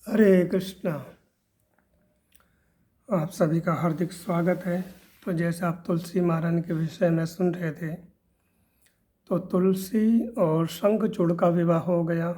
हरे कृष्णा। आप सभी का हार्दिक स्वागत है। तो जैसे आप तुलसी महारानी के विषय में सुन रहे थे, तो तुलसी और शंखचूड़ का विवाह हो गया।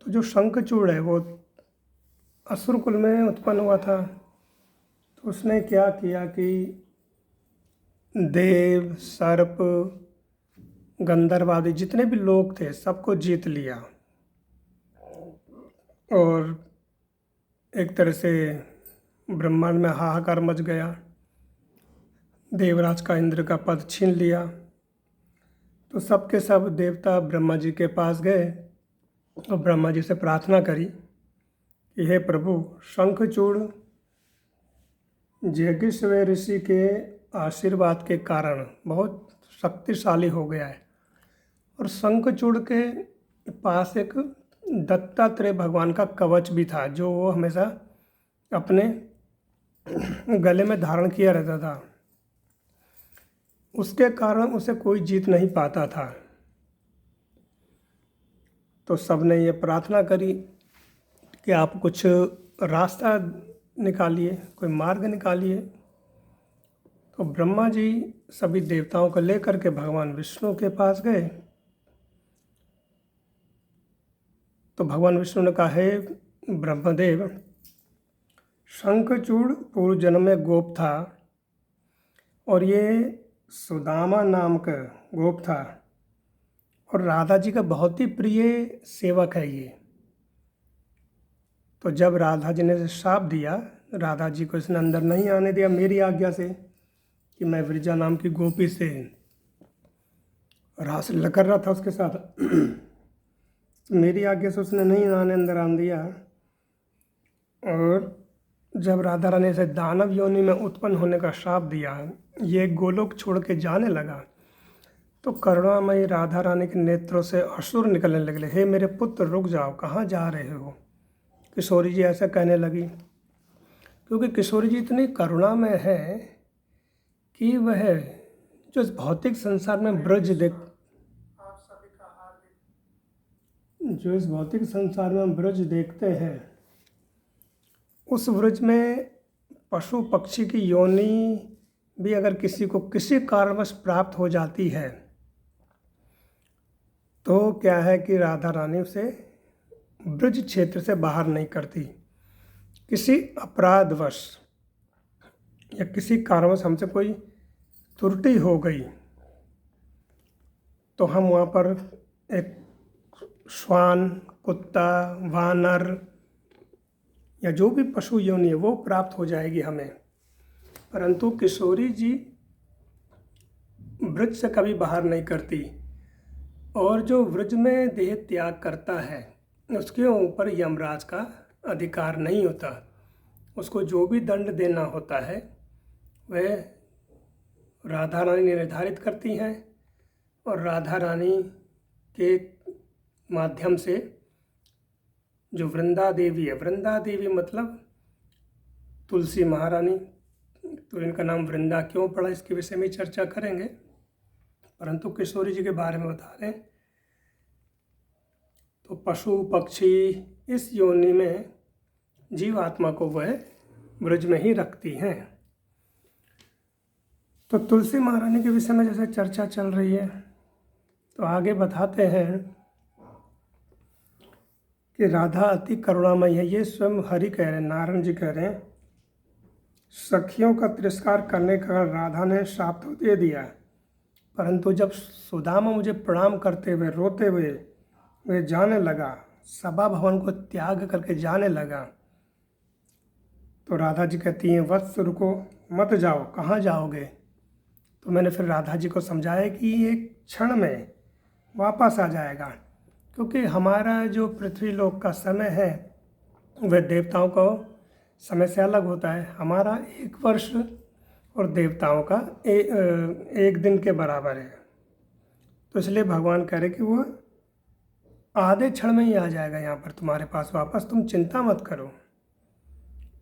तो जो शंखचूड़ है वो असुर कुल में उत्पन्न हुआ था। तो उसने क्या किया कि देव, सर्प, गंधर्व आदि जितने भी लोग थे सबको जीत लिया और एक तरह से ब्रह्मांड में हाहाकार मच गया। देवराज का इंद्र का पद छीन लिया। तो सबके सब देवता ब्रह्मा जी के पास गए और ब्रह्मा जी से प्रार्थना करी कि हे प्रभु, शंखचूड़ जैगिष्व ऋषि के आशीर्वाद के कारण बहुत शक्तिशाली हो गया है और शंखचूड़ के पास एक दत्तात्रेय भगवान का कवच भी था जो वो हमेशा अपने गले में धारण किया रहता था। उसके कारण उसे कोई जीत नहीं पाता था। तो सबने ये प्रार्थना करी कि आप कुछ रास्ता निकालिए, कोई मार्ग निकालिए। तो ब्रह्मा जी सभी देवताओं को लेकर के भगवान विष्णु के पास गए। तो भगवान विष्णु ने कहा, हे ब्रह्मदेव, शंखचूड़ पूर्व जन्म में गोप था और ये सुदामा नाम का गोप था और राधा जी का बहुत ही प्रिय सेवक है ये। तो जब राधा जी ने श्राप दिया, राधा जी को इसने अंदर नहीं आने दिया मेरी आज्ञा से कि मैं विरजा नाम की गोपी से रासलीला कर रहा था उसके साथ। तो मेरी आज्ञा से उसने नहीं अंदर आने दिया। और जब राधा रानी से दानव योनि में उत्पन्न होने का श्राप दिया, ये गोलोक छोड़ के जाने लगा, तो करुणामयी राधा रानी के नेत्रों से असुर निकलने लगे। हे मेरे पुत्र, रुक जाओ, कहाँ जा रहे हो? किशोरी जी ऐसा कहने लगी, क्योंकि किशोरी जी इतनी करुणामय है कि वह जो इस भौतिक संसार में ब्रज देखते हैं, उस ब्रज में पशु पक्षी की योनि भी अगर किसी को किसी कारणवश प्राप्त हो जाती है तो क्या है कि राधा रानी उसे ब्रज क्षेत्र से बाहर नहीं करती। किसी अपराधवश या किसी कारणवश हमसे कोई त्रुटि हो गई तो हम वहाँ पर एक श्वान, कुत्ता, वानर या जो भी पशु योनि है वो प्राप्त हो जाएगी हमें। परंतु किशोरी जी ब्रज से कभी बाहर नहीं करती और जो ब्रज में देह त्याग करता है उसके ऊपर यमराज का अधिकार नहीं होता। उसको जो भी दंड देना होता है वह राधा रानी निर्धारित करती हैं और राधा रानी के माध्यम से जो वृंदा देवी है, वृंदा देवी मतलब तुलसी महारानी, तो इनका नाम वृंदा क्यों पड़ा इसके विषय में चर्चा करेंगे, परंतु किशोरी जी के बारे में बता रहे हैं। तो पशु पक्षी इस योनि में जीवात्मा को वह ब्रज में ही रखती हैं। तो तुलसी महारानी के विषय में जैसे चर्चा चल रही है, तो आगे बताते हैं कि राधा अति करुणामयी है। ये स्वयं हरि कह रहे हैं, नारायण जी कह रहे हैं, सखियों का तिरस्कार करने का राधा ने श्राप तो दे दिया, परंतु जब सुदामा मुझे प्रणाम करते हुए रोते हुए वे जाने लगा, सभा भवन को त्याग करके जाने लगा, तो राधा जी कहती हैं, वत्स रुको, मत जाओ, कहाँ जाओगे? तो मैंने फिर राधा जी को समझाया कि एक क्षण में वापस आ जाएगा, क्योंकि हमारा जो पृथ्वी लोक का समय है वह देवताओं को समय से अलग होता है। हमारा 1 वर्ष और देवताओं का एक दिन के बराबर है। तो इसलिए भगवान कह रहे कि वो आधे क्षण में ही आ जाएगा यहाँ पर तुम्हारे पास वापस, तुम चिंता मत करो।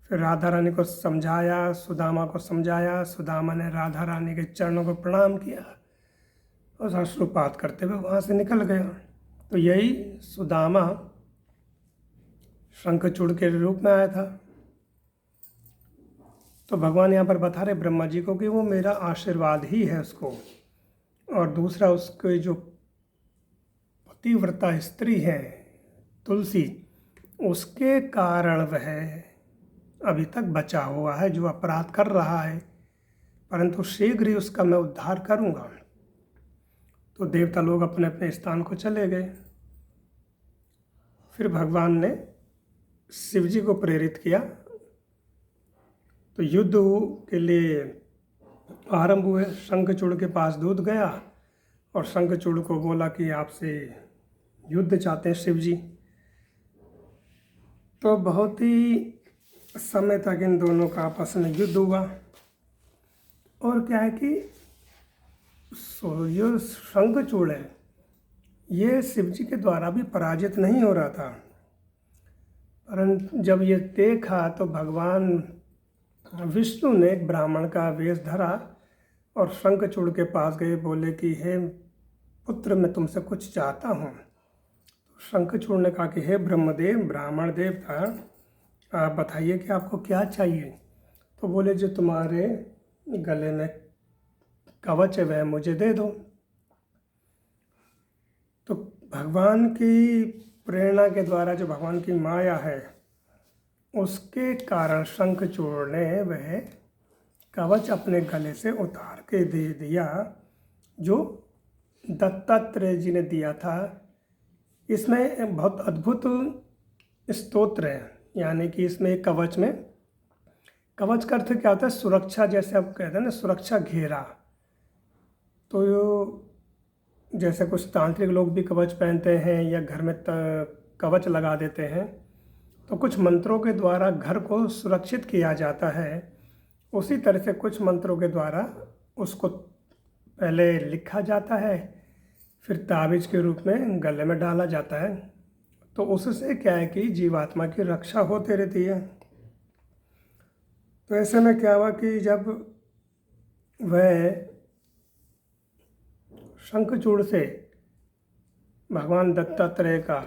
फिर राधा रानी को समझाया, सुदामा को समझाया। सुदामा ने राधा रानी के चरणों को प्रणाम किया और अश्रुपात करते हुए वहाँ से निकल गया। तो यही सुदामा शंखचूड़ के रूप में आया था। तो भगवान यहाँ पर बता रहे ब्रह्मा जी को कि वो मेरा आशीर्वाद ही है उसको। और दूसरा, उसके जो पतिव्रता स्त्री है तुलसी, उसके कारण वह अभी तक बचा हुआ है जो अपराध कर रहा है, परंतु शीघ्र ही उसका मैं उद्धार करूँगा। तो देवता लोग अपने अपने स्थान को चले गए। फिर भगवान ने शिव जी को प्रेरित किया, तो युद्ध के लिए आरंभ हुए। शंखचूड़ के पास दूत गया और शंखचूड़ को बोला कि आपसे युद्ध चाहते हैं शिव जी। तो बहुत ही समय तक इन दोनों का आपस में युद्ध हुआ। और क्या है कि जो शंखचूड़ है ये शिव जी के द्वारा भी पराजित नहीं हो रहा था, परंतु जब ये देखा तो भगवान विष्णु ने एक ब्राह्मण का वेश धरा और शंखचूड़ के पास गए, बोले कि हे पुत्र, मैं तुमसे कुछ चाहता हूँ। तो शंखचूड़ ने कहा कि हे ब्रह्मदेव, ब्राह्मण देवता, आप बताइए कि आपको क्या चाहिए। तो बोले जो तुम्हारे गले में कवच है वह मुझे दे दो। तो भगवान की प्रेरणा के द्वारा, जो भगवान की माया है, उसके कारण शंखचूड़ ने वह कवच अपने गले से उतार के दे दिया, जो दत्तात्रेय जी ने दिया था। इसमें बहुत अद्भुत स्तोत्र है, यानी कि इसमें कवच में, कवच का अर्थ क्या होता है? सुरक्षा, जैसे आप कहते हैं ना, सुरक्षा घेरा। तो जैसे कुछ तांत्रिक लोग भी कवच पहनते हैं या घर में कवच लगा देते हैं, तो कुछ मंत्रों के द्वारा घर को सुरक्षित किया जाता है। उसी तरह से कुछ मंत्रों के द्वारा उसको पहले लिखा जाता है, फिर ताबीज के रूप में गले में डाला जाता है। तो उससे क्या है कि जीवात्मा की रक्षा होती रहती है। तो ऐसे में क्या हुआ कि जब वह शंखचूड़ से भगवान दत्तात्रेय का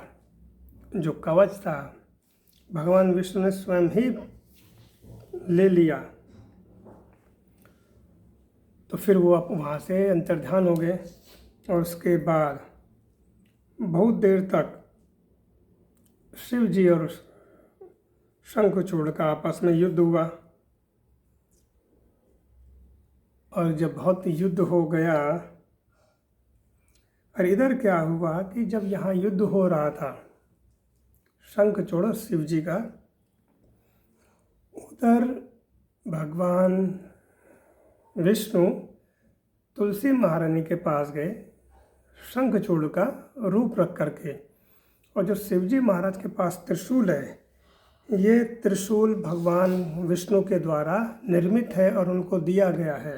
जो कवच था, भगवान विष्णु ने स्वयं ही ले लिया। तो फिर वो वहाँ से अंतर्ध्यान हो गए और उसके बाद बहुत देर तक शिव जी और शंखचूड़ का आपस में युद्ध हुआ। और जब बहुत युद्ध हो गया, और इधर क्या हुआ कि जब यहाँ युद्ध हो रहा था शंखचूड़ और शिव जी का, उधर भगवान विष्णु तुलसी महारानी के पास गए शंखचूड़ का रूप रख करके। और जो शिवजी महाराज के पास त्रिशूल है, ये त्रिशूल भगवान विष्णु के द्वारा निर्मित है और उनको दिया गया है।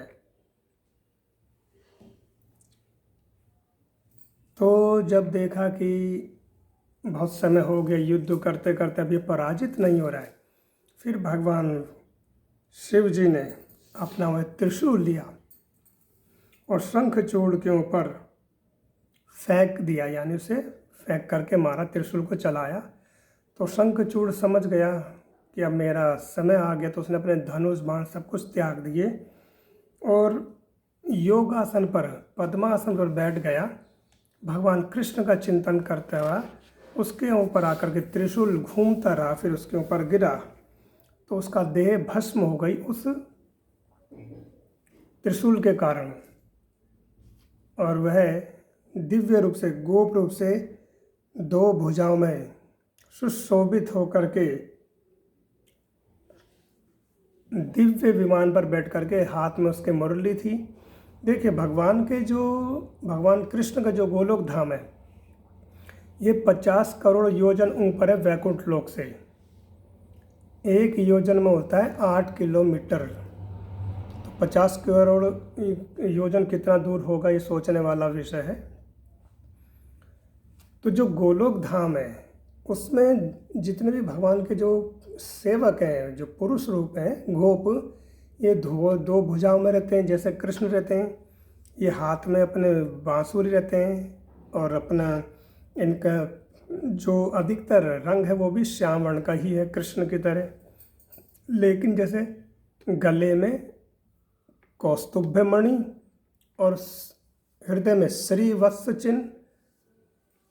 तो जब देखा कि बहुत समय हो गया युद्ध करते करते, अभी पराजित नहीं हो रहा है, फिर भगवान शिव जी ने अपना वह त्रिशूल लिया और शंखचूड़ के ऊपर फेंक दिया, यानी उसे फेंक करके मारा, त्रिशूल को चलाया। तो शंखचूड़ समझ गया कि अब मेरा समय आ गया, तो उसने अपने धनुष बाण सब कुछ त्याग दिए और योगासन पर, पद्मासन पर बैठ गया। भगवान कृष्ण का चिंतन करते हुआ उसके ऊपर आकर के त्रिशूल घूमता रहा, फिर उसके ऊपर गिरा तो उसका देह भस्म हो गई उस त्रिशूल के कारण। और वह दिव्य रूप से, गोप रूप से, दो भुजाओं में सुशोभित होकर के दिव्य विमान पर बैठ करके, हाथ में उसके मुरली थी। देखिए, भगवान कृष्ण का जो गोलोक धाम है, ये 50 करोड़ योजन ऊपर है वैकुंठ लोक से। एक योजन में होता है 8 किलोमीटर। तो 50 करोड़ योजन कितना दूर होगा, ये सोचने वाला विषय है। तो जो गोलोक धाम है, उसमें जितने भी भगवान के जो सेवक हैं, जो पुरुष रूप हैं, गोप, ये दो भुजाओं में रहते हैं, जैसे कृष्ण रहते हैं। ये हाथ में अपने बांसुरी रहते हैं और अपना इनका जो अधिकतर रंग है वो भी श्याम वर्ण का ही है, कृष्ण की तरह। लेकिन जैसे गले में कौस्तुभ मणि और हृदय में श्रीवत्स चिन्ह,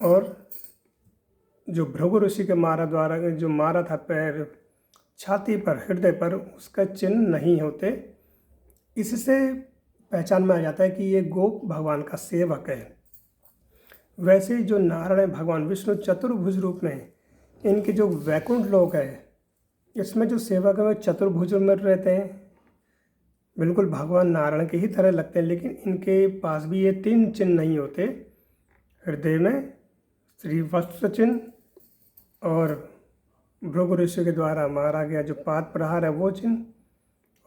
और जो भृगु ऋषि के मारा द्वारा जो मारा था पैर छाती पर हृदय पर, उसका चिन्ह नहीं होते। इससे पहचान में आ जाता है कि ये गोप भगवान का सेवक है। वैसे ही जो नारायण है भगवान विष्णु चतुर्भुज रूप में, इनके जो वैकुंठ लोक है इसमें जो सेवक है वो चतुर्भुज में रहते हैं, बिल्कुल भगवान नारायण के ही तरह लगते हैं। लेकिन इनके पास भी ये 3 चिन्ह नहीं होते, हृदय में श्रीवत्स चिन्ह और भृगु ऋषि के द्वारा मारा गया जो पाद प्रहार है वो चिन्ह,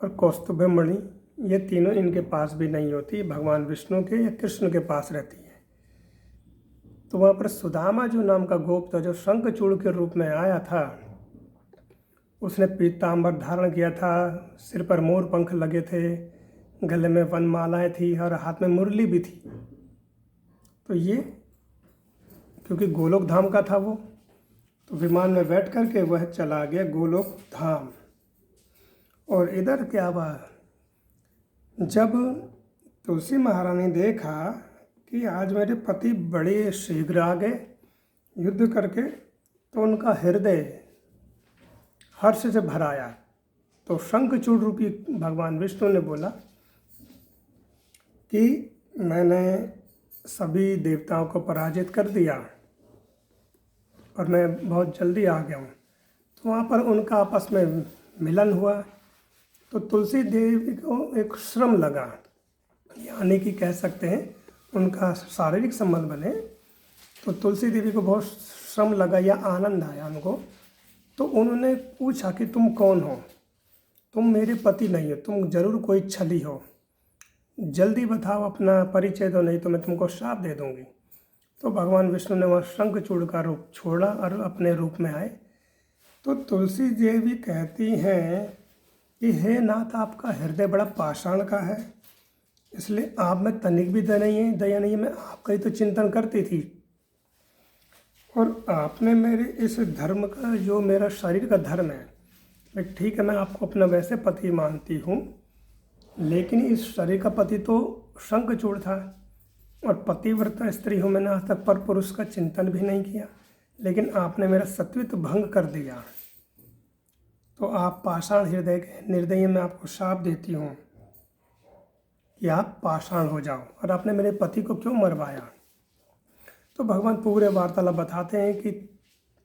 और कौस्तुभ मणि, ये तीनों इनके पास भी नहीं होती, भगवान विष्णु के या कृष्ण के पास रहती है। तो वहाँ पर सुदामा जो नाम का गोप था, जो शंखचूड़ के रूप में आया था, उसने पीतांबर धारण किया था, सिर पर मोर पंख लगे थे, गले में वनमालाएं थी और हाथ में मुरली भी थी। तो ये क्योंकि गोलोक धाम का था वो, तो विमान में बैठ करके वह चला गया गोलोक धाम। और इधर क्या हुआ, जब तुलसी महारानी देखा कि आज मेरे पति बड़े शीघ्र आ गए युद्ध करके, तो उनका हृदय हर्ष से भर आया। तो शंखचूड़ रूपी भगवान विष्णु ने बोला कि मैंने सभी देवताओं को पराजित कर दिया और मैं बहुत जल्दी आ गया हूँ। तो वहाँ पर उनका आपस में मिलन हुआ। तो तुलसी देवी को एक श्रम लगा, यानी कि कह सकते हैं उनका शारीरिक संबंध बने, तो तुलसी देवी को बहुत श्रम लगा या आनंद आया उनको। तो उन्होंने पूछा कि तुम कौन हो, तुम मेरे पति नहीं हो, तुम जरूर कोई छली हो, जल्दी बताओ अपना परिचय दो, नहीं तो मैं तुमको श्राप दे दूंगी। तो भगवान विष्णु ने वह शंखचूड़ का रूप छोड़ा और अपने रूप में आए। तो तुलसी देवी कहती हैं कि हे नाथ, आपका हृदय बड़ा पाषाण का है, इसलिए आप में तनिक भी दया नहीं है, मैं आपका ही तो चिंतन करती थी। और आपने मेरे इस धर्म का, जो मेरा शरीर का धर्म है, ठीक है मैं आपको अपना वैसे पति मानती हूँ, लेकिन इस शरीर का पति तो शंखचूड़ था और पतिव्रता स्त्री हूँ, मैंने आज तक पर पुरुष का चिंतन भी नहीं किया, लेकिन आपने मेरा सत्वित्व भंग कर दिया। तो आप पाषाण हृदय के निर्दयी, मैं आपको शाप देती हूँ कि आप पाषाण हो जाओ, और आपने मेरे पति को क्यों मरवाया। तो भगवान पूरे वार्तालाप बताते हैं कि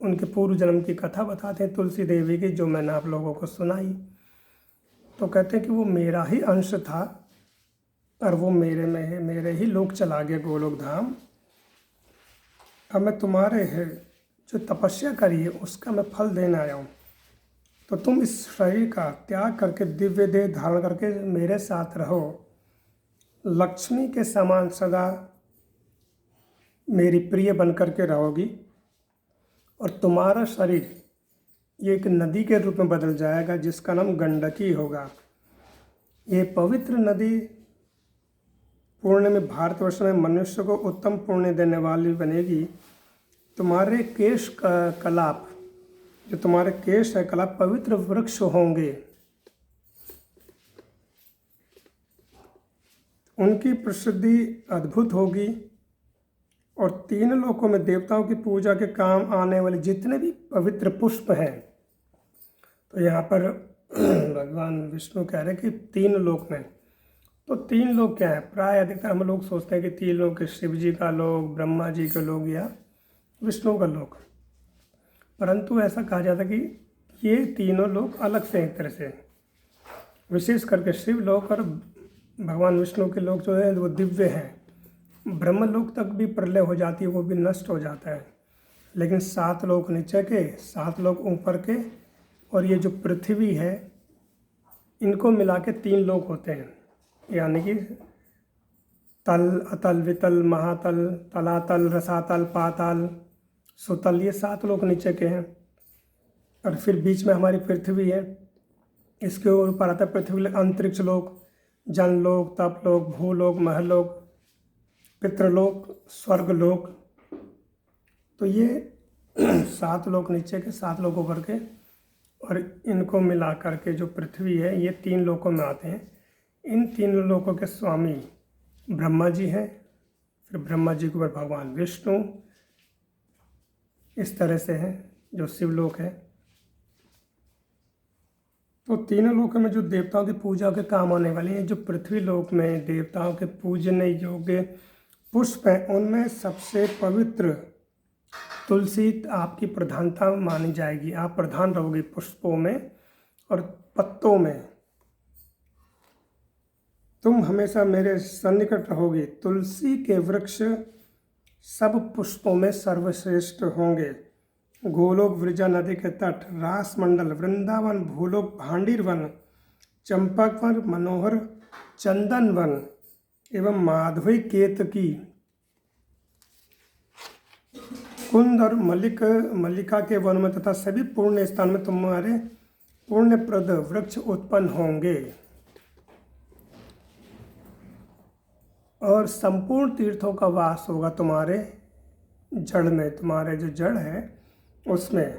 उनके पूर्व जन्म की कथा बताते हैं तुलसी देवी की, जो मैंने आप लोगों को सुनाई। तो कहते हैं कि वो मेरा ही अंश था और वो मेरे ही लोक चला गया गोलोक धाम। अब मैं तुम्हारे जो तपस्या करी है उसका मैं फल देने आया हूँ। तो तुम इस शरीर का त्याग करके दिव्य देह धारण करके मेरे साथ रहो, लक्ष्मी के समान सदा मेरी प्रिय बन करके रहोगी, और तुम्हारा शरीर ये एक नदी के रूप में बदल जाएगा जिसका नाम गंडकी होगा। ये पवित्र नदी पुण्य में, भारतवर्ष में मनुष्य को उत्तम पुण्य देने वाली बनेगी। तुम्हारे केश का कलाप, जो तुम्हारे केश है कलाप, पवित्र वृक्ष होंगे, उनकी प्रसिद्धि अद्भुत होगी, और 3 लोकों में देवताओं की पूजा के काम आने वाले जितने भी पवित्र पुष्प हैं। तो यहाँ पर भगवान विष्णु कह रहे हैं कि 3 लोक में, तो 3 लोक क्या है, प्राय अधिकतर हम लोग सोचते हैं कि 3 लोक शिव जी का लोक, ब्रह्मा जी का लोक या विष्णु का लोक, परंतु ऐसा कहा जाता है कि ये तीनों लोक अलग से एक तरह से, विशेष करके शिव लोक और भगवान विष्णु के लोक जो है वो दिव्य हैं। ब्रह्मलोक तक भी प्रलय हो जाती है, वो भी नष्ट हो जाता है, लेकिन 7 लोक नीचे के, 7 लोक ऊपर के, और ये जो पृथ्वी है इनको मिला के 3 लोक होते हैं, यानी कि तल, अतल, वितल, महातल, तलातल, रसातल, पाताल, सुतल, ये 7 लोक नीचे के हैं। और फिर बीच में हमारी पृथ्वी है, इसके ऊपर आता है पृथ्वी अंतरिक्ष लोक, जनलोक, तपलोक, भूलोक, महलोक, पितृलोक, स्वर्गलोक। तो ये 7 लोक नीचे के, 7 लोक ऊपर के, और इनको मिला करके जो पृथ्वी है ये 3 लोकों में आते हैं। इन 3 लोकों के स्वामी ब्रह्मा जी हैं, फिर ब्रह्मा जी के ऊपर भगवान विष्णु, इस तरह से है जो शिवलोक है। तो तीनों लोकों में जो देवताओं की पूजा के काम आने वाले हैं, जो पृथ्वी लोक में देवताओं के पूजने योग्य पुष्प हैं, उनमें सबसे पवित्र तुलसी आपकी प्रधानता मानी जाएगी। आप प्रधान रहोगे पुष्पों में और पत्तों में। तुम हमेशा मेरे सन्निकट रहोगे। तुलसी के वृक्ष सब पुष्पों में सर्वश्रेष्ठ होंगे। गोलोक वृजा नदी के तट, रास मंडल, वृंदावन, भूलोक, भांडीर वन, चंपक वन, मनोहर चंदन वन एवं माधवी केतकी, कुंद और मल्लिका के वन में तथा सभी पूर्ण स्थान में तुम्हारे पुण्यप्रद वृक्ष उत्पन्न होंगे और संपूर्ण तीर्थों का वास होगा तुम्हारे जड़ में, तुम्हारे जो जड़ है उसमें।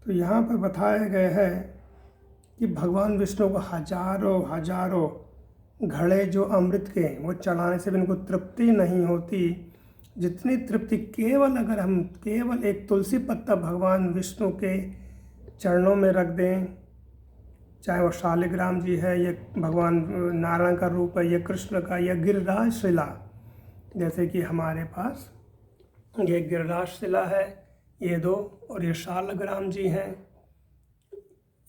तो यहाँ पर बताया गया है कि भगवान विष्णु को हजारों घड़े जो अमृत के वो चढ़ाने से भी इनको तृप्ति नहीं होती, जितनी तृप्ति केवल अगर हम केवल एक तुलसी पत्ता भगवान विष्णु के चरणों में रख दें, चाहे वो शालिग्राम जी है, या भगवान नारायण का रूप है, या कृष्ण का, या गिरिराज शिला, जैसे कि हमारे पास ये गिरिराज शिला है, ये 2, और ये शालग्राम जी हैं।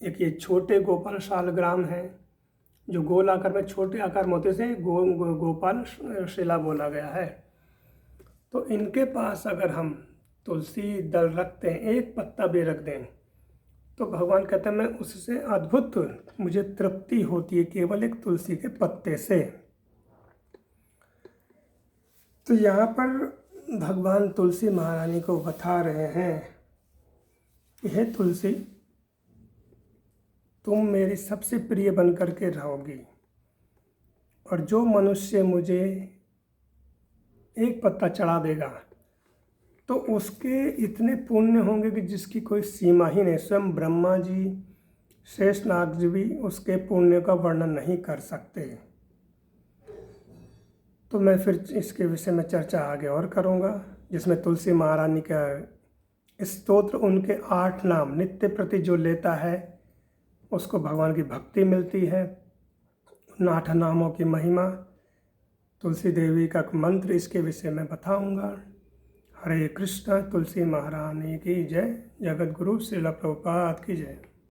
एक ये छोटे गोपाल शालग्राम हैं जो गोल आकार में, छोटे आकार मोते से गोपाल शिला बोला गया है। तो इनके पास अगर हम तुलसी दल रखते हैं, एक पत्ता भी रख दें, तो भगवान कहते हैं मैं उससे अद्भुत मुझे तृप्ति होती है केवल एक तुलसी के पत्ते से। तो यहाँ पर भगवान तुलसी महारानी को बता रहे हैं, हे तुलसी, तुम मेरी सबसे प्रिय बन करके रहोगी, और जो मनुष्य मुझे एक पत्ता चढ़ा देगा तो उसके इतने पुण्य होंगे कि जिसकी कोई सीमा ही नहीं। स्वयं ब्रह्मा जी, शेषनाग जी भी उसके पुण्य का वर्णन नहीं कर सकते। तो मैं फिर इसके विषय में चर्चा आगे और करूँगा, जिसमें तुलसी महारानी का स्तोत्र, उनके 8 नाम नित्य प्रति जो लेता है उसको भगवान की भक्ति मिलती है। उन 8 नामों की महिमा, तुलसी देवी का मंत्र, इसके विषय में बताऊंगा। हरे कृष्णा। तुलसी महारानी की जय। जगत गुरु श्रील प्रभुपाद की जय।